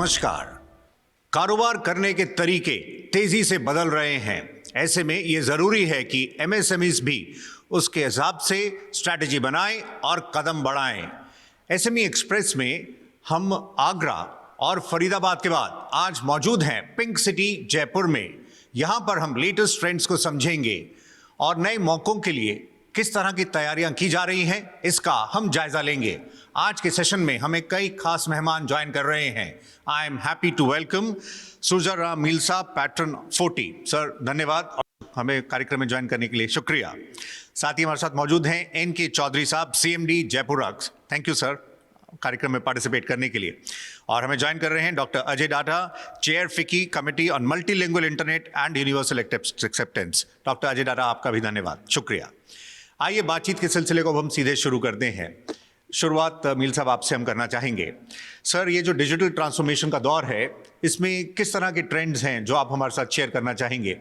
नमस्कार। कारोबार करने के तरीके तेजी से बदल रहे हैं। ऐसे में यह जरूरी है कि एमएसएमईज भी उसके हिसाब से स्ट्रैटेजी बनाएं और कदम बढ़ाएं। एसएमई एक्सप्रेस में हम आगरा और फरीदाबाद के बाद आज मौजूद हैं पिंक सिटी जयपुर में। यहां पर हम लेटेस्ट ट्रेंड्स को समझेंगे और नए मौकों के लिए किस तरह की तैयारियां की जा रही हैं इसका हम जायजा लेंगे। आज के सेशन में हमें कई खास मेहमान ज्वाइन कर रहे हैं। I am happy to welcome Sujaram Meelsa, patron 40। Sir धन्यवाद हमें कार्यक्रम में ज्वाइन करने के लिए, शुक्रिया। साथ ही हमारे साथ मौजूद हैं एन.के. चौधरी साहब, CMD Jaipur rugs. Thank you sir कार्यक्रम में पार्टिसिपेट करने के लिए। और हमें ज्वाइन कर रहे हैं doctor Ajay Dadha, chair FICCI committee on multilingual internet and universal acceptance. Doctor Ajay Dadha आपका भी धन्यवाद, शुक्रिया। आइए बातचीत के सिलसिले को हम सीधे शुरू करते हैं। शुरुआत मील साहब आपसे हम करना चाहेंगे। सर ये जो डिजिटल ट्रांसफॉर्मेशन का दौर है इसमें किस तरह के ट्रेंड्स हैं जो आप हमारे साथ शेयर करना चाहेंगे?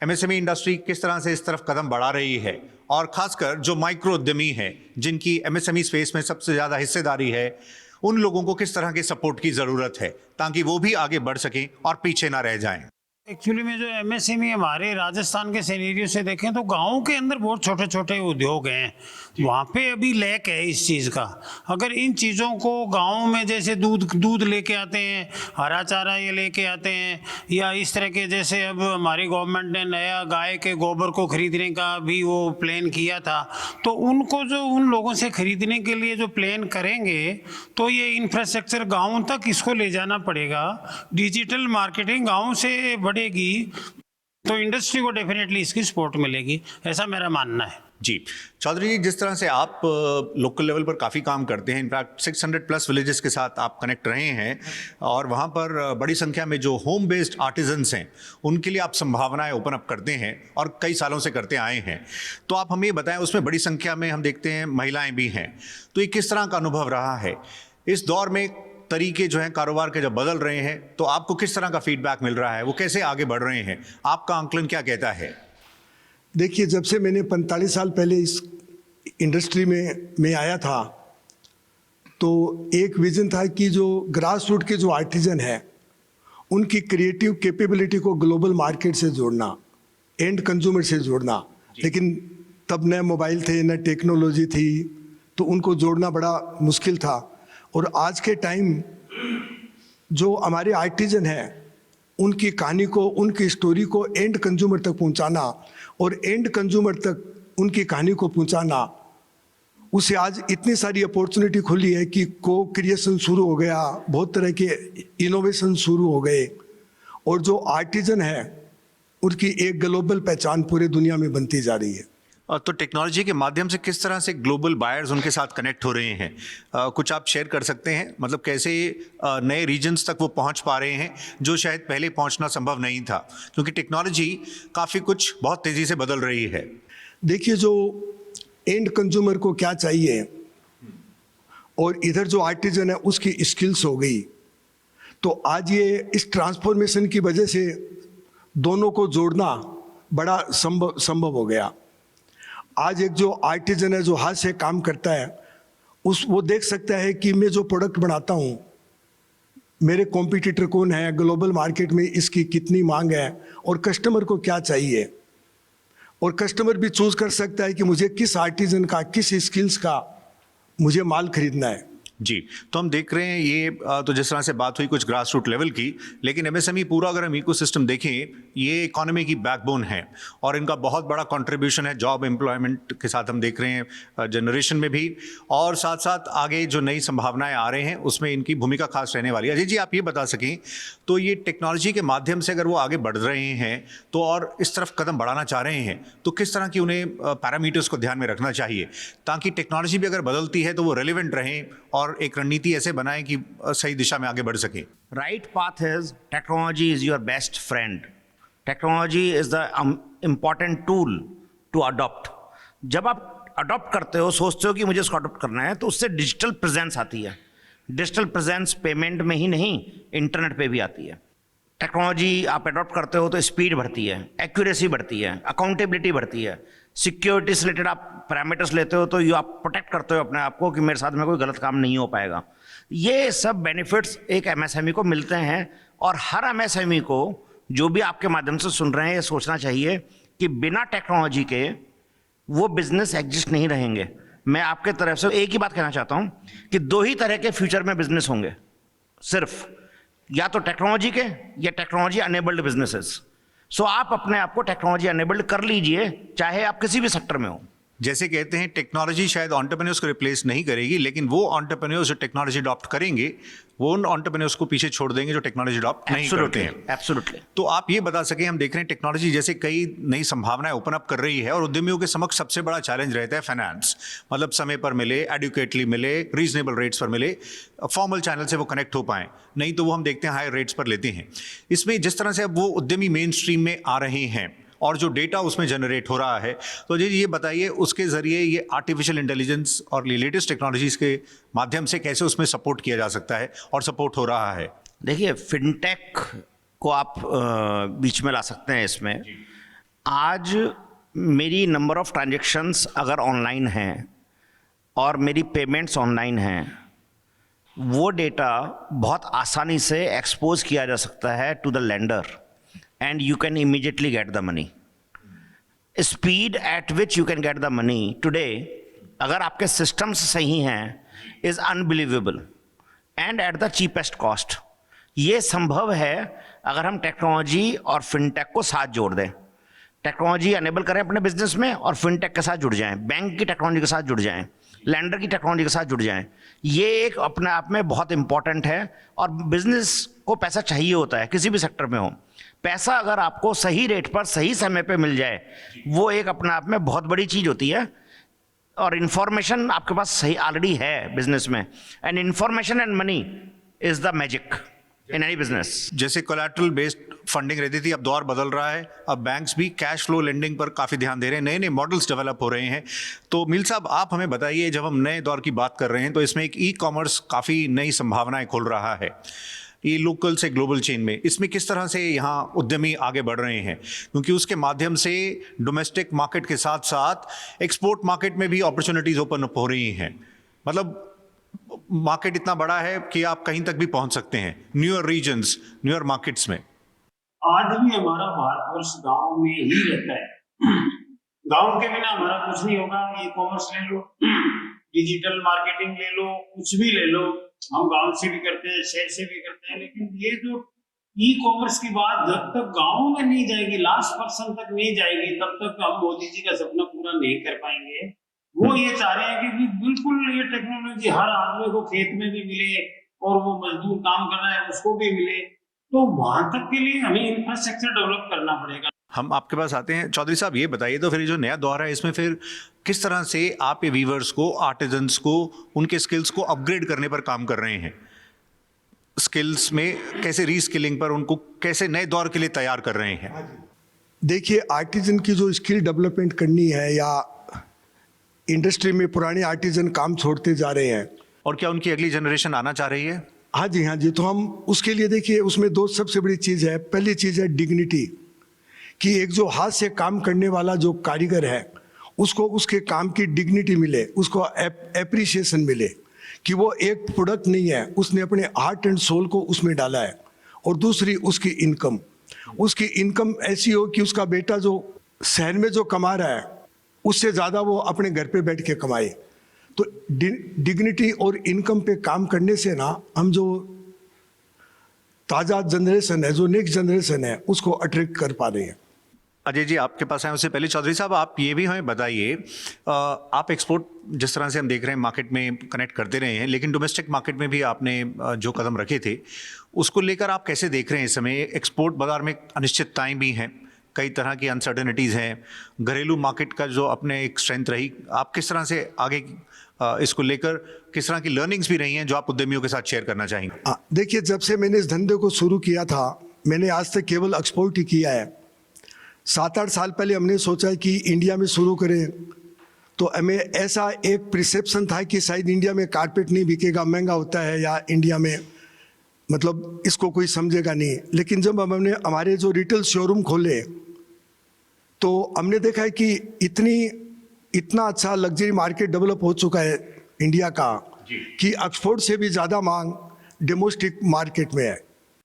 एमएसएमई इंडस्ट्री किस तरह से इस तरफ कदम बढ़ा रही है और खासकर जो माइक्रो उद्यमी हैं जिनकी एमएसएमई स्पेस में सबसे ज़्यादा हिस्सेदारी है, उन लोगों को किस तरह के सपोर्ट की ज़रूरत है ताकि वो भी आगे बढ़ सकें और पीछे ना रह जाएं? एक्चुअली में जो एमएसएमई हमारे राजस्थान के सिनेरियो से देखें तो गाँव के अंदर बहुत छोटे छोटे उद्योग हैं, वहाँ पे अभी लैक है इस चीज़ का। अगर इन चीज़ों को गाँव में जैसे दूध लेके आते हैं, हरा चारा ये लेके आते हैं, या इस तरह के जैसे अब हमारी गवर्नमेंट ने नया गाय के गोबर को खरीदने का भी वो प्लान किया था, तो उनको जो उन लोगों से खरीदने के लिए जो प्लान करेंगे तो ये इंफ्रास्ट्रक्चर गाँव तक इसको ले जाना पड़ेगा। डिजिटल मार्केटिंग गाँव से बढ़ेगी तो इंडस्ट्री को डेफिनेटली इसकी सपोर्ट मिलेगी, ऐसा मेरा मानना है। जी चौधरी जी, जिस तरह से आप लोकल लेवल पर काफ़ी काम करते हैं, इनफैक्ट 600 प्लस विलेजेस के साथ आप कनेक्ट रहे हैं और वहाँ पर बड़ी संख्या में जो होम बेस्ड आर्टिजन्स हैं उनके लिए आप संभावनाएं ओपन अप करते हैं और कई सालों से करते आए हैं, तो आप हमें ये बताएं उसमें बड़ी संख्या में हम देखते हैं महिलाएं भी हैं, तो ये किस तरह का अनुभव रहा है इस दौर में? तरीके जो हैं कारोबार के जब बदल रहे हैं तो आपको किस तरह का फीडबैक मिल रहा है, वो कैसे आगे बढ़ रहे हैं, आपका आंकलन क्या कहता है? देखिए, जब से मैंने 45 साल पहले इस इंडस्ट्री में आया था तो एक विजन था कि जो ग्रास रूट के जो आर्टिजन है उनकी क्रिएटिव कैपेबिलिटी को ग्लोबल मार्केट से जोड़ना, एंड कंज्यूमर से जोड़ना। लेकिन तब न मोबाइल थे न टेक्नोलॉजी थी, तो उनको जोड़ना बड़ा मुश्किल था। और आज के टाइम जो हमारे आर्टिजन हैं उनकी कहानी को, उनकी स्टोरी को एंड कंज्यूमर तक पहुंचाना और एंड कंज्यूमर तक उनकी कहानी को पहुंचाना, उसे आज इतनी सारी अपॉर्चुनिटी खुली है कि को क्रिएशन शुरू हो गया, बहुत तरह के इनोवेशन शुरू हो गए और जो आर्टिजन है उनकी एक ग्लोबल पहचान पूरे दुनिया में बनती जा रही है। तो टेक्नोलॉजी के माध्यम से किस तरह से ग्लोबल बायर्स उनके साथ कनेक्ट हो रहे हैं, कुछ आप शेयर कर सकते हैं? मतलब कैसे नए रीजन्स तक वो पहुंच पा रहे हैं जो शायद पहले पहुंचना संभव नहीं था, क्योंकि टेक्नोलॉजी काफ़ी कुछ बहुत तेज़ी से बदल रही है। देखिए, जो एंड कंज्यूमर को क्या चाहिए और इधर जो आर्टिजन है उसकी स्किल्स हो गई, तो आज ये इस ट्रांसफॉर्मेशन की वजह से दोनों को जोड़ना बड़ा संभव हो गया। आज एक जो आर्टिजन है जो हाथ से काम करता है वो देख सकता है कि मैं जो प्रोडक्ट बनाता हूँ मेरे कॉम्पिटिटर कौन है, ग्लोबल मार्केट में इसकी कितनी मांग है और कस्टमर को क्या चाहिए, और कस्टमर भी चूज कर सकता है कि मुझे किस आर्टिजन का, किस स्किल्स का मुझे माल खरीदना है। जी, तो हम देख रहे हैं ये तो जिस तरह से बात हुई कुछ ग्रास रूट लेवल की, लेकिन एमएसएमई पूरा अगर हम इकोसिस्टम देखें ये इकोनॉमी की बैकबोन है और इनका बहुत बड़ा कंट्रीब्यूशन है जॉब एम्प्लॉयमेंट के साथ हम देख रहे हैं जनरेशन में भी, और साथ साथ आगे जो नई संभावनाएं आ रहे हैं उसमें इनकी भूमिका खास रहने वाली है। अजय जी, आप ये बता सकें तो ये टेक्नोलॉजी के माध्यम से अगर वो आगे बढ़ रहे हैं तो और इस तरफ कदम बढ़ाना चाह रहे हैं तो किस तरह की उन्हें पैरामीटर्स को ध्यान में रखना चाहिए ताकि टेक्नोलॉजी भी अगर बदलती है तो वो रेलिवेंट रहें और एक रणनीति ऐसे बनाएं कि सही दिशा में आगे बढ़ सके? Right path is technology is your best friend. Technology is the important tool to adopt. जब आप अडॉप्ट करते हो, सोचते हो कि मुझे इसको अडॉप्ट करना है, तो उससे डिजिटल प्रेजेंस आती है। डिजिटल प्रेजेंस पेमेंट में ही नहीं, इंटरनेट पे भी आती है। टेक्नोलॉजी आप अडॉप्ट करते हो तो स्पीड बढ़ती है, एक्यूरेसी बढ़ती है, अकाउंटेबिलिटी बढ़ती है, सिक्योरिटी से रिलेटेड आप पैरामीटर्स लेते हो तो ये आप प्रोटेक्ट करते हो अपने आप को कि मेरे साथ में कोई गलत काम नहीं हो पाएगा। ये सब बेनिफिट्स एक एमएसएमई को मिलते हैं और हर एमएसएमई को जो भी आपके माध्यम से सुन रहे हैं ये सोचना चाहिए कि बिना टेक्नोलॉजी के वो बिजनेस एग्जिस्ट नहीं रहेंगे। मैं आपके तरफ से एक ही बात कहना चाहता हूं कि दो ही तरह के फ्यूचर में बिजनेस होंगे सिर्फ, या तो टेक्नोलॉजी के या टेक्नोलॉजी अनेबल्ड बिजनेसेस। सो आप अपने आप को टेक्नोलॉजी अनेबल्ड कर लीजिए, चाहे आप किसी भी सेक्टर में हो। जैसे कहते हैं टेक्नोलॉजी शायद एंटरप्रेन्योर्स को रिप्लेस नहीं करेगी, लेकिन वो एंटरप्रेन्योर्स जो टेक्नोलॉजी अडॉप्ट करेंगे वो उन एंटरप्रेन्योर्स को पीछे छोड़ देंगे जो टेक्नोलॉजी अडॉप्ट नहीं करते हैं। एब्सोल्युटली। तो आप ये बता सकें, हम देख रहे हैं टेक्नोलॉजी जैसे कई नई संभावनाएं ओपन अप कर रही है और उद्यमियों के समक्ष सबसे बड़ा चैलेंज रहता है फाइनेंस, मतलब समय पर मिले, एडुकेटली मिले, रीजनेबल रेट्स पर मिले, फॉर्मल चैनल से वो कनेक्ट हो पाएं, नहीं तो वो हम देखते हैं हाई रेट्स पर लेते हैं। इसमें जिस तरह से अब वो उद्यमी मेन स्ट्रीम में आ रहे हैं और जो डेटा उसमें जनरेट हो रहा है, तो जी ये बताइए उसके ज़रिए ये आर्टिफिशियल इंटेलिजेंस और लेटेस्ट टेक्नोलॉजीज़ के माध्यम से कैसे उसमें सपोर्ट किया जा सकता है और सपोर्ट हो रहा है। देखिए, फिनटेक को आप बीच में ला सकते हैं इसमें। आज मेरी नंबर ऑफ ट्रांजैक्शंस अगर ऑनलाइन हैं और मेरी पेमेंट्स ऑनलाइन हैं, वो डेटा बहुत आसानी से एक्सपोज किया जा सकता है to the lender and you can immediately get the money. Speed at which you can get the money today, अगर आपके systems सही हैं, is unbelievable and at the cheapest cost. ये संभव है अगर हम टेक्नोलॉजी और फिनटेक को साथ जोड़ दें, टेक्नोलॉजी अनेबल करें अपने बिजनेस में और फिनटेक के साथ जुड़ जाएं, बैंक की टेक्नोलॉजी के साथ जुड़ जाएं, लैंडर की टेक्नोलॉजी के साथ जुड़ जाएं। ये एक अपने आप में बहुत इंपॉर्टेंट है और बिजनेस को पैसा चाहिए होता है, किसी भी सेक्टर में हो। पैसा अगर आपको सही रेट पर सही समय पे मिल जाए, वो एक अपने आप में बहुत बड़ी चीज़ होती है। और इन्फॉर्मेशन आपके पास सही ऑलरेडी है बिजनेस में, and information and money is the magic in any business. जैसे कोलैटरल बेस्ड फंडिंग रहती थी, अब दौर बदल रहा है, अब बैंक्स भी कैश फ्लो लेंडिंग पर काफ़ी ध्यान दे रहे हैं, नए नए मॉडल्स डेवलप हो रहे हैं। तो मिल साहब, आप हमें बताइए, जब हम नए दौर की बात कर रहे हैं तो इसमें एक ई कॉमर्स काफ़ी नई संभावनाएं खोल रहा है, ये लोकल से ग्लोबल चेन में, इसमें किस तरह से यहाँ उद्यमी आगे बढ़ रहे हैं, क्योंकि उसके माध्यम से डोमेस्टिक मार्केट के साथ साथ एक्सपोर्ट मार्केट में भी अपॉर्चुनिटीज ओपन अप हो रही हैं। मतलब मार्केट इतना बड़ा है कि आप कहीं तक भी पहुंच सकते हैं, न्यूअर रीजन्स, न्यूअर मार्केट्स में। आज भी हमारा भारतवर्ष गांव में ही रहता है। गांव के बिना हमारा कुछ नहीं होगा। ई कॉमर्स ले लो, डिजिटल मार्केटिंग ले लो, कुछ भी ले लो, हम गांव से भी करते हैं, शहर से भी करते हैं। लेकिन ये जो ई कॉमर्स की बात जब तक गांव में नहीं जाएगी, लास्ट पर्सन तक नहीं जाएगी, तब तक हम मोदी जी का सपना पूरा नहीं कर पाएंगे। वो ये चाह रहे हैं कि बिल्कुल ये टेक्नोलॉजी हर आदमी को खेत में भी मिले और वो मजदूर काम कर रहा है उसको भी मिले। तो वहां तक के लिए हमें इंफ्रास्ट्रक्चर डेवलप करना पड़ेगा। हम आपके पास आते हैं चौधरी साहब, ये बताइए तो फिर जो नया दौर है इसमें फिर किस तरह से आप ये वीवर्स को, आर्टिजन्स को, उनके स्किल्स को अपग्रेड करने पर काम कर रहे हैं, स्किल्स में कैसे रीस्किलिंग पर उनको कैसे नए दौर के लिए तैयार कर रहे हैं? देखिए, आर्टिजन की जो स्किल डेवलपमेंट करनी है, या इंडस्ट्री में पुराने आर्टिजन काम छोड़ते जा रहे हैं, और क्या उनकी अगली जनरेशन आना चाह रही है? हाँ जी, हाँ जी। तो हम उसके लिए देखिए, उसमें दो सबसे बड़ी चीज़ है। पहली चीज़ है डिग्निटी, कि एक जो हाथ से काम करने वाला जो कारीगर है उसको उसके काम की डिग्निटी मिले, उसको एप्रिसिएशन मिले कि वो एक प्रोडक्ट नहीं है, उसने अपने हार्ट एंड सोल को उसमें डाला है। और दूसरी उसकी इनकम ऐसी हो कि उसका बेटा जो शहर में जो कमा रहा है उससे ज़्यादा वो अपने घर पे बैठ के कमाए। तो डिग्निटी और इनकम पे काम करने से ना, हम जो ताज़ा जनरेशन है, जो नेक्स्ट जनरेशन है, उसको अट्रैक्ट कर पा रहे हैं। अजय जी, आपके पास आए उससे पहले चौधरी साहब, आप ये भी हमें बताइए, आप एक्सपोर्ट जिस तरह से हम देख रहे हैं मार्केट में कनेक्ट करते रहे हैं, लेकिन डोमेस्टिक मार्केट में भी आपने जो कदम रखे थे उसको लेकर आप कैसे देख रहे हैं? इस समय एक्सपोर्ट बाजार में अनिश्चितताएं भी हैं, कई तरह की अनसर्टेनिटीज़ हैं, घरेलू मार्केट का जो अपने एक स्ट्रेंथ रही, आप किस तरह से आगे इसको लेकर किस तरह की लर्निंग्स भी रही हैं जो आप उद्यमियों के साथ शेयर करना चाहेंगे? देखिए, जब से मैंने इस धंधे को शुरू किया था, मैंने आज तक केवल एक्सपोर्ट ही किया है। 7-8 साल पहले हमने सोचा कि इंडिया में शुरू करें, तो हमें ऐसा एक परसेप्शन था कि शायद इंडिया में कारपेट नहीं बिकेगा, महंगा होता है, या इंडिया में मतलब इसको कोई समझेगा नहीं। लेकिन जब हमने हमारे जो रिटेल शोरूम खोले तो हमने देखा है कि इतना अच्छा लग्जरी मार्केट डेवलप हो चुका है इंडिया का कि ऑक्सफोर्ड से भी ज़्यादा मांग डोमेस्टिक मार्केट में है।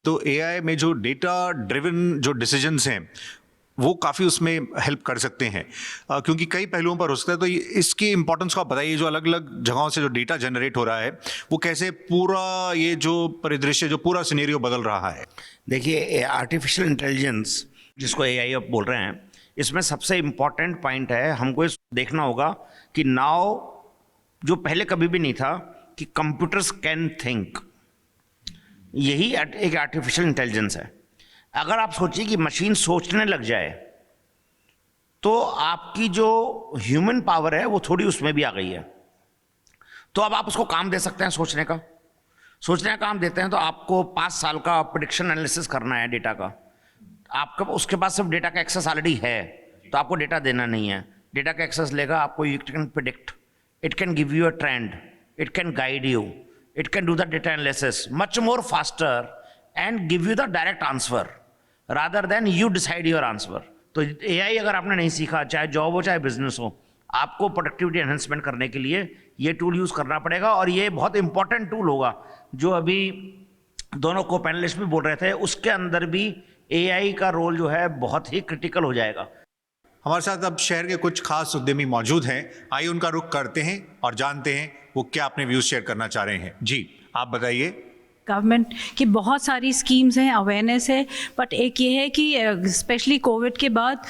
तो एआई में जो डेटा ड्रिवन जो डिसीजंस हैं वो काफ़ी उसमें हेल्प कर सकते हैं, क्योंकि कई पहलुओं पर हो सकता है। तो इसकी इंपॉर्टेंस को आप बताइए, जो अलग अलग जगहों से जो डेटा जनरेट हो रहा है वो कैसे पूरा ये जो परिदृश्य, जो पूरा सिनेरियो बदल रहा है। देखिए, आर्टिफिशियल इंटेलिजेंस जिसको एआई आप बोल रहे हैं, इसमें सबसे इम्पॉर्टेंट पॉइंट है, हमको इस देखना होगा कि नाउ जो पहले कभी भी नहीं था कि कंप्यूटर्स कैन थिंक, यही एक आर्टिफिशियल इंटेलिजेंस है। अगर आप सोचिए कि मशीन सोचने लग जाए तो आपकी जो ह्यूमन पावर है वो थोड़ी उसमें भी आ गई है। तो अब आप उसको काम दे सकते हैं, सोचने का काम देते हैं तो आपको 5 साल का प्रेडिक्शन एनालिसिस करना है डेटा का। आपका उसके पास सिर्फ डेटा का एक्सेस ऑलरेडी है, तो आपको डेटा देना नहीं है। डेटा का एक्सेस लेगा, आपको it can predict, it can give you a trend, it can guide you, it can do the data analysis much more faster and give you the direct answer rather than you decide your answer. तो AI अगर आपने नहीं सीखा, चाहे job हो चाहे business हो, आपको प्रोडक्टिविटी एनहेंसमेंट करने के लिए ये टूल यूज़ करना पड़ेगा। और ये बहुत इंपॉर्टेंट टूल होगा, जो अभी दोनों को पैनलिस्ट भी बोल रहे थे, उसके अंदर भी एआई का रोल जो है बहुत ही क्रिटिकल हो जाएगा। हमारे साथ अब शहर के कुछ खास उद्यमी मौजूद हैं, आइए उनका रुख करते हैं और जानते हैं वो क्या अपने व्यूज शेयर करना चाह रहे हैं। जी, आप बताइए। गवर्नमेंट की बहुत सारी स्कीम्स हैं, अवेयरनेस है, बट एक ये है कि स्पेशली कोविड के बाद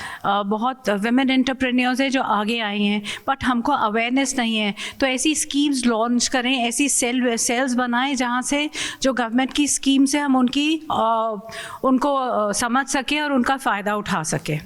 बहुत वुमेन एंटरप्रेन्योर्स हैं जो आगे आई हैं, बट हमको अवेयरनेस नहीं है। तो ऐसी स्कीम्स लॉन्च करें, ऐसी सेल्स बनाएं जहाँ से जो गवर्नमेंट की स्कीम्स है हम उनको समझ सकें और उनका फ़ायदा उठा सकें।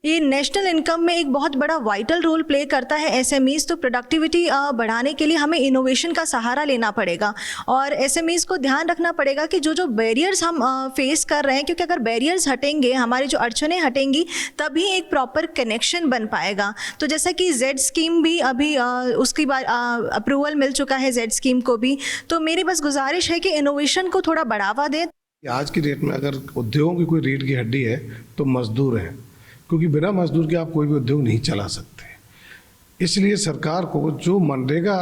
ये नेशनल इनकम में एक बहुत बड़ा वाइटल रोल प्ले करता है एसएमईज। तो प्रोडक्टिविटी बढ़ाने के लिए हमें इनोवेशन का सहारा लेना पड़ेगा और एसएमईज को ध्यान रखना पड़ेगा कि जो बैरियर्स हम फेस कर रहे हैं, क्योंकि अगर बैरियर्स हटेंगे, हमारी जो अड़चनें हटेंगी, तभी एक प्रॉपर कनेक्शन बन पाएगा। तो जैसा कि जेड स्कीम भी अभी उसकी अप्रूवल मिल चुका है, जेड स्कीम को भी। तो मेरी बस गुजारिश है कि इनोवेशन को थोड़ा बढ़ावा दें। आज की डेट में अगर उद्योगों की कोई रीढ़ की हड्डी है तो मजदूर हैं, क्योंकि बिना मजदूर के आप कोई भी उद्योग नहीं चला सकते। इसलिए सरकार को जो मनरेगा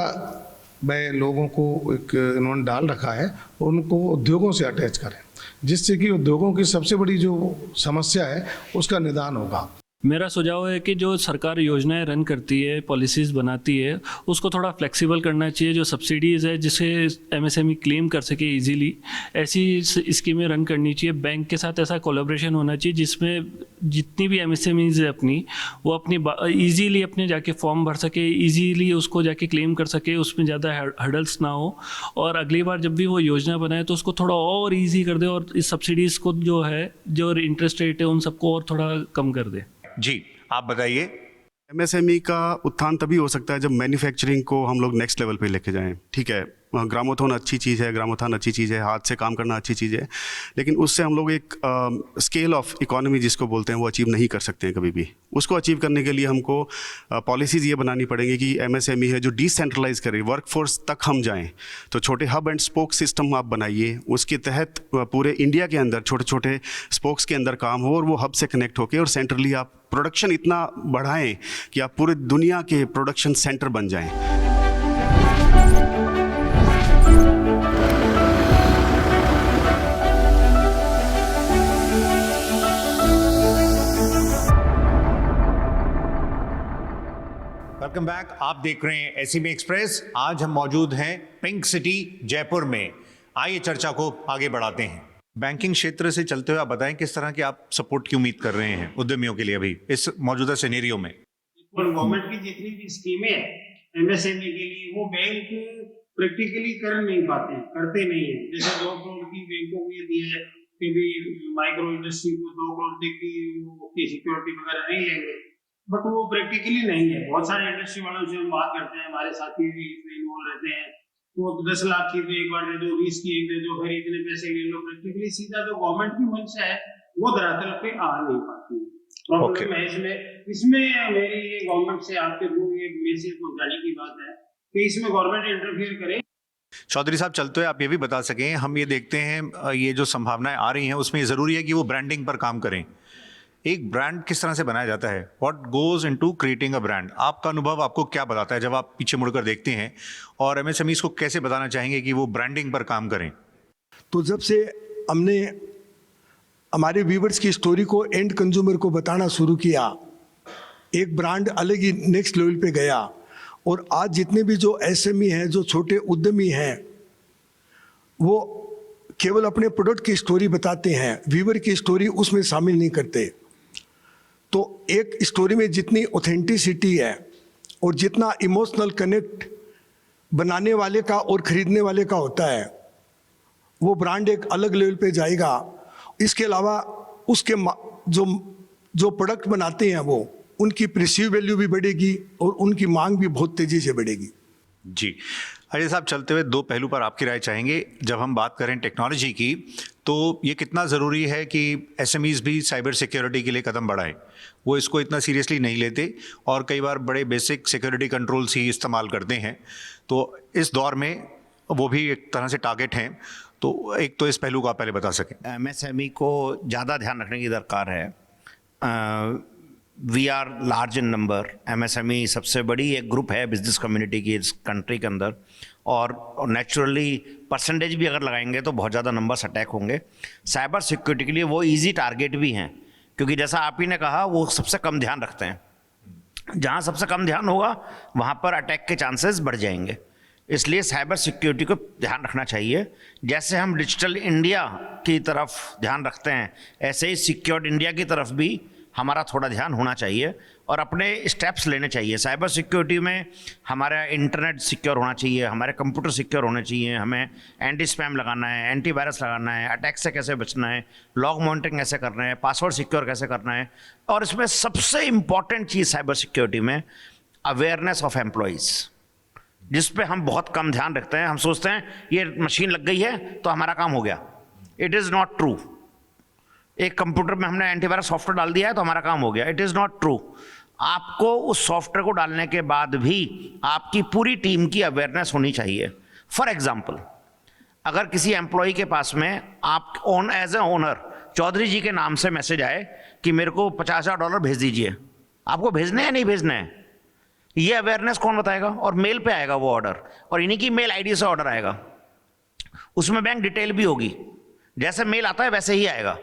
में लोगों को इन्होंने डाल रखा है, उनको उद्योगों से अटैच करें, जिससे कि उद्योगों की सबसे बड़ी जो समस्या है उसका निदान होगा। मेरा सुझाव है कि जो सरकार योजनाएं रन करती है, पॉलिसीज़ बनाती है, उसको थोड़ा फ्लेक्सिबल करना चाहिए। जो सब्सिडीज़ है जिसे एमएसएमई क्लेम कर सके इजीली, ऐसी स्कीमें रन करनी चाहिए। बैंक के साथ ऐसा कोलैबोरेशन होना चाहिए जिसमें जितनी भी एमएसएमईज़ है वो अपनी ईजीली अपने जाके फॉर्म भर सके, ईजीली उसको जाके क्लेम कर सके, उसमें ज़्यादा हर्डल्स ना हो। और अगली बार जब भी वो योजना बनाए तो उसको थोड़ा और ईजी कर दे और इस सब्सिडीज़ को जो है, जो इंटरेस्ट रेट है, उन सबको और थोड़ा कम कर दे। जी, आप बताइए। एमएसएमई का उत्थान तभी हो सकता है जब मैन्युफैक्चरिंग को हम लोग नेक्स्ट लेवल पे लेके जाएं। ठीक है, ग्रामोथोन अच्छी चीज़ है, ग्रामोथान अच्छी चीज़ है, हाथ से काम करना अच्छी चीज़ है, लेकिन उससे हम लोग एक स्केल ऑफ इकोनॉमी जिसको बोलते हैं वो अचीव नहीं कर सकते हैं कभी भी। उसको अचीव करने के लिए हमको पॉलिसीज़ ये बनानी पड़ेंगी कि एमएसएमई है जो डिसेंट्रलाइज करे, वर्कफोर्स तक हम जाएं। तो छोटे हब एंड स्पोक सिस्टम आप बनाइए, उसके तहत पूरे इंडिया के अंदर छोटे छोटे स्पोक्स के अंदर काम हो और वो हब से कनेक्ट होकर और सेंट्रली आप प्रोडक्शन इतना बढ़ाएं कि आप पूरे दुनिया के प्रोडक्शन सेंटर बन जाएं। वेलकम बैक, आप देख रहे हैं एसएमई एक्सप्रेस। आज हम मौजूद हैं पिंक सिटी जयपुर में। आइए चर्चा को आगे बढ़ाते हैं। बैंकिंग क्षेत्र से चलते हुए आप बताएं किस तरह की आप सपोर्ट की उम्मीद कर रहे हैं उद्यमियों के लिए अभी इस मौजूदा सिनेरियो में। गवर्नमेंट की जितनी भी स्कीमें हैं एमएसएमई के लिए, वो बैंक प्रैक्टिकली कर नहीं पाते, करते नहीं है। जैसे 2 करोड़ की बैंकों को ये दिया है कि भी माइक्रो इंडस्ट्री को 2 करोड़ तक की सिक्योरिटी वगैरह नहीं लेंगे, बट वो प्रैक्टिकली नहीं है। बहुत सारे इंडस्ट्री वालों से हम बात करते हैं, हमारे साथी भी इसमें इन्वॉल्व रहते हैं। वो 10 लाख की तो एक बार दे दो, 20 की एक दे दो, फिर इतने पैसे ले लो। प्रैक्टिकली सीधा जो गवर्नमेंट की मंशा है वो धरातल पे आ नहीं पाती है। प्रॉब्लम है इसमें मेरी ये गवर्नमेंट से आपके थ्रू ये मैसेज पहुंचाने की बात है कि इसमें गवर्नमेंट इंटरफेयर करे। चौधरी साहब, चलते हुए आप ये भी बता सकें, हम ये देखते हैं ये जो संभावनाएं आ रही हैं उसमें ये ज़रूरी है कि वो ब्रांडिंग पर काम करें। एक ब्रांड किस तरह से बनाया जाता है? What goes into creating a brand? आपका अनुभव आपको क्या बताता है जब आप पीछे मुड़कर देखते हैं, और एमएसएमईज को कैसे बताना चाहेंगे कि वो ब्रांडिंग पर काम करें? तो जब से हमने हमारे व्यूवर्स की स्टोरी को एंड कंज्यूमर को बताना शुरू किया, एक ब्रांड अलग ही नेक्स्ट लेवल पे गया। और आज जितने भी जो एसएमई हैं, जो छोटे उद्यमी हैं, वो केवल अपने प्रोडक्ट की स्टोरी बताते हैं, व्यूवर की स्टोरी उसमें शामिल नहीं करते। तो एक स्टोरी में जितनी ऑथेंटिसिटी है और जितना इमोशनल कनेक्ट बनाने वाले का और खरीदने वाले का होता है, वो ब्रांड एक अलग लेवल पे जाएगा। इसके अलावा उसके जो प्रोडक्ट बनाते हैं वो उनकी परसीव वैल्यू भी बढ़ेगी और उनकी मांग भी बहुत तेजी से बढ़ेगी। जी अजय साहब, चलते हुए दो पहलू पर आपकी राय चाहेंगे। जब हम बात करें टेक्नोलॉजी की, तो ये कितना ज़रूरी है कि एसएमईज भी साइबर सिक्योरिटी के लिए कदम बढ़ाएं? वो इसको इतना सीरियसली नहीं लेते और कई बार बड़े बेसिक सिक्योरिटी कंट्रोल्स ही इस्तेमाल करते हैं। तो इस दौर में वो भी एक तरह से टारगेट हैं। तो एक तो इस पहलू को आप पहले बता सकें। एमएसएमई को ज़्यादा ध्यान रखने की दरकार है। We are large in number. MSME सबसे बड़ी एक ग्रुप है बिजनेस कम्युनिटी की इस कंट्री के अंदर, और नेचुरली परसेंटेज भी अगर लगाएंगे तो बहुत ज़्यादा नंबर्स अटैक होंगे। साइबर सिक्योरिटी के लिए वो इजी टारगेट भी हैं, क्योंकि जैसा आप ही ने कहा, वो सबसे कम ध्यान रखते हैं। जहाँ सबसे कम ध्यान होगा वहाँ पर अटैक के चांसेस बढ़ जाएंगे। इसलिए साइबर सिक्योरिटी को ध्यान रखना चाहिए। जैसे हम डिजिटल इंडिया की तरफ ध्यान रखते हैं, ऐसे ही सिक्योर्ड इंडिया की तरफ भी हमारा थोड़ा ध्यान होना चाहिए और अपने स्टेप्स लेने चाहिए। साइबर सिक्योरिटी में हमारा इंटरनेट सिक्योर होना चाहिए, हमारे कंप्यूटर सिक्योर होने चाहिए, हमें एंटी स्पैम लगाना है, एंटीवायरस लगाना है, अटैक से कैसे बचना है, लॉग मॉनिटरिंग कैसे करना है, पासवर्ड सिक्योर कैसे करना है। और इसमें सबसे इम्पॉर्टेंट चीज़ साइबर सिक्योरिटी में अवेयरनेस ऑफ एम्प्लॉयज़, जिस पे हम बहुत कम ध्यान रखते हैं। हम सोचते हैं ये मशीन लग गई है तो हमारा काम हो गया। It is not true. एक कंप्यूटर में हमने एंटीवायरस सॉफ्टवेयर डाल दिया है तो हमारा काम हो गया। It is not true. आपको उस सॉफ्टवेयर को डालने के बाद भी आपकी पूरी टीम की अवेयरनेस होनी चाहिए। फॉर एग्जाम्पल, अगर किसी एम्प्लॉय के पास में आप एज ए ओनर चौधरी जी के नाम से मैसेज आए कि मेरे को $50,000 भेज दीजिए, आपको भेजने हैं नहीं भेजने हैं, ये अवेयरनेस कौन बताएगा? और मेल पे आएगा वो ऑर्डर, और इन्हीं की मेल आईडी से ऑर्डर आएगा। उसमें बैंक डिटेल भी होगी, जैसे मेल आता है वैसे ही आएगा।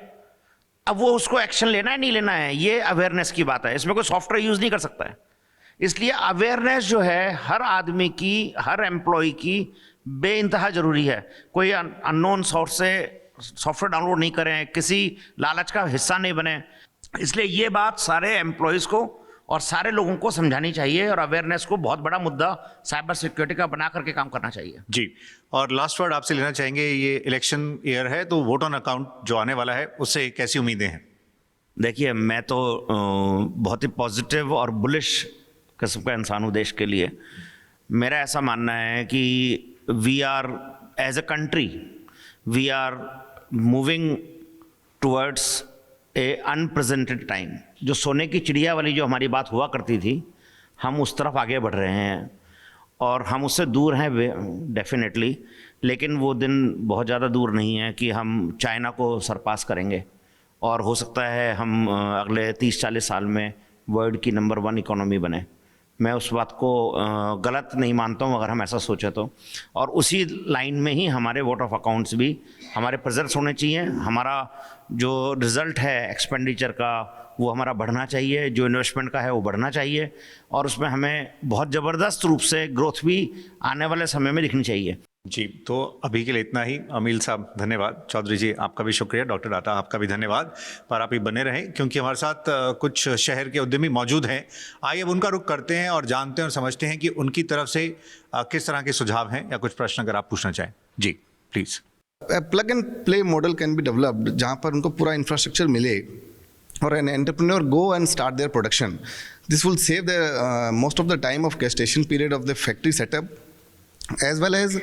अब वो उसको एक्शन लेना है नहीं लेना है, ये अवेयरनेस की बात है। इसमें कोई सॉफ्टवेयर यूज़ नहीं कर सकता है। इसलिए अवेयरनेस जो है हर आदमी की, हर एम्प्लॉय की बेइंतहा ज़रूरी है। कोई अननोन सोर्स से सॉफ्टवेयर डाउनलोड नहीं करें, किसी लालच का हिस्सा नहीं बने। इसलिए ये बात सारे एम्प्लॉयज़ को और सारे लोगों को समझानी चाहिए, और अवेयरनेस को बहुत बड़ा मुद्दा साइबर सिक्योरिटी का बना करके काम करना चाहिए। जी, और लास्ट वर्ड आपसे लेना चाहेंगे, ये इलेक्शन ईयर है तो वोट ऑन अकाउंट जो आने वाला है उससे कैसी उम्मीदें हैं? देखिए, मैं तो बहुत ही पॉजिटिव और बुलिश किस्म का इंसान हूँ देश के लिए। मेरा ऐसा मानना है कि we are as a country we are moving towards a unpresented time. जो सोने की चिड़िया वाली जो हमारी बात हुआ करती थी, हम उस तरफ आगे बढ़ रहे हैं, और हम उससे दूर हैं डेफिनेटली, लेकिन वो दिन बहुत ज़्यादा दूर नहीं है कि हम चाइना को सरपास करेंगे, और हो सकता है हम अगले 30-40 साल में वर्ल्ड की नंबर 1 इकोनॉमी बने। मैं उस बात को गलत नहीं मानता हूँ अगर हम ऐसा सोचें तो। और उसी लाइन में ही हमारे वोट ऑफ अकाउंट्स भी हमारे प्रेजेंट्स होने चाहिए। हमारा जो रिज़ल्ट है एक्सपेंडिचर का वो हमारा बढ़ना चाहिए, जो इन्वेस्टमेंट का है वो बढ़ना चाहिए, और उसमें हमें बहुत ज़बरदस्त रूप से ग्रोथ भी आने वाले समय में दिखनी चाहिए। जी, तो अभी के लिए इतना ही। अमील साहब धन्यवाद, चौधरी जी आपका भी शुक्रिया, डॉक्टर दाता आपका भी धन्यवाद। पर आप ही बने रहें क्योंकि हमारे साथ कुछ शहर के उद्यमी मौजूद हैं। आइए अब उनका रुख करते हैं और जानते हैं और समझते हैं कि उनकी तरफ से किस तरह के सुझाव हैं या कुछ प्रश्न अगर आप पूछना चाहें। जी please. Plug and play model can be developed, जहाँ पर उनको पूरा इंफ्रास्ट्रक्चर मिले और an entrepreneur go and start their production. This will save the most of the time of gestation period of the factory setup, as well as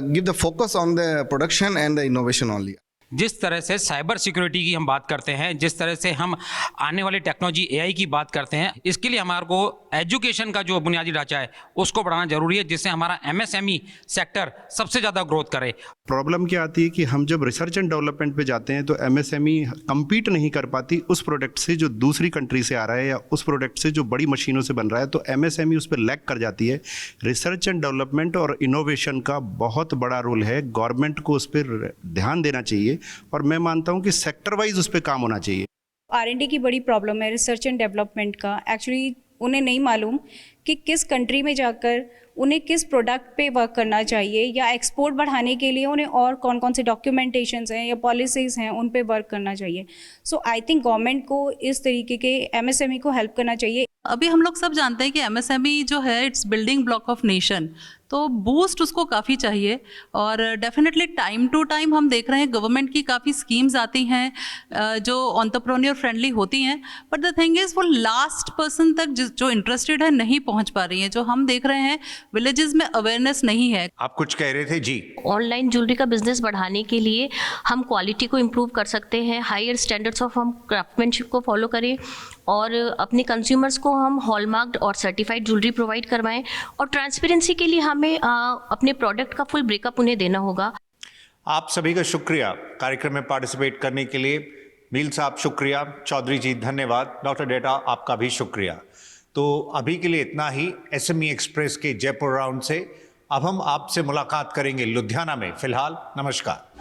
give the focus on the production and the innovation only. जिस तरह से cyber security की हम बात करते हैं, जिस तरह से हम आने वाली टेक्नोलॉजी AI की बात करते हैं, इसके लिए हमारे को एजुकेशन का जो बुनियादी ढांचा है उसको बढ़ाना जरूरी है, जिससे हमारा MSME सेक्टर सबसे ज़्यादा ग्रोथ करे। प्रॉब्लम क्या आती है कि हम जब रिसर्च एंड डेवलपमेंट पे जाते हैं तो MSME compete नहीं कर पाती उस प्रोडक्ट से जो दूसरी कंट्री से आ रहा है या उस प्रोडक्ट से जो बड़ी मशीनों से बन रहा है, तो MSME उस पर लैग कर जाती है। रिसर्च एंड डेवलपमेंट और इनोवेशन का बहुत बड़ा रोल है, गवर्नमेंट को उस पर ध्यान देना चाहिए और मैं मानता हूँ कि सेक्टर वाइज उस पर काम होना चाहिए। R&D की बड़ी प्रॉब्लम है रिसर्च एंड डेवलपमेंट का। एक्चुअली उन्हें नहीं मालूम कि किस कंट्री में जाकर उन्हें किस प्रोडक्ट पे वर्क करना चाहिए, या एक्सपोर्ट बढ़ाने के लिए उन्हें और कौन कौन से डॉक्यूमेंटेशंस हैं या पॉलिसीज़ हैं उन पे वर्क करना चाहिए। सो आई थिंक गवर्नमेंट को इस तरीके के MSME को हेल्प करना चाहिए। अभी हम लोग सब जानते हैं कि MSME जो है it's building block of nation, तो बूस्ट उसको काफ़ी चाहिए। और डेफिनेटली टाइम टू टाइम हम देख रहे हैं गवर्नमेंट की काफ़ी स्कीम्स आती हैं जो एंटरप्रेन्योर फ्रेंडली होती हैं, बट द थिंग इज़ वो लास्ट पर्सन तक जो इंटरेस्टेड है नहीं पहुंच पा रही हैं। जो हम देख रहे हैं विलेजेस में अवेयरनेस नहीं है। आप कुछ कह रहे थे जी। ऑनलाइन ज्वेलरी का बिजनेस बढ़ाने के लिए हम क्वालिटी को इम्प्रूव कर सकते हैं, हायर स्टैंडर्ड्स ऑफ हम क्राफ्टमैनशिप को फॉलो करें और अपने कंज्यूमर्स को हम हॉलमार्क्ड और सर्टिफाइड ज्वेलरी प्रोवाइड करवाएं, और ट्रांसपेरेंसी के लिए हमें अपने प्रोडक्ट का फुल ब्रेकअप उन्हें देना होगा। आप सभी का शुक्रिया कार्यक्रम में पार्टिसिपेट करने के लिए। मील साहब शुक्रिया, चौधरी जी धन्यवाद, डॉक्टर डेटा आपका भी शुक्रिया। तो अभी के लिए इतना ही SME एक्सप्रेस के जयपुर राउंड से। अब हम आपसे मुलाकात करेंगे लुधियाना में। फिलहाल नमस्कार।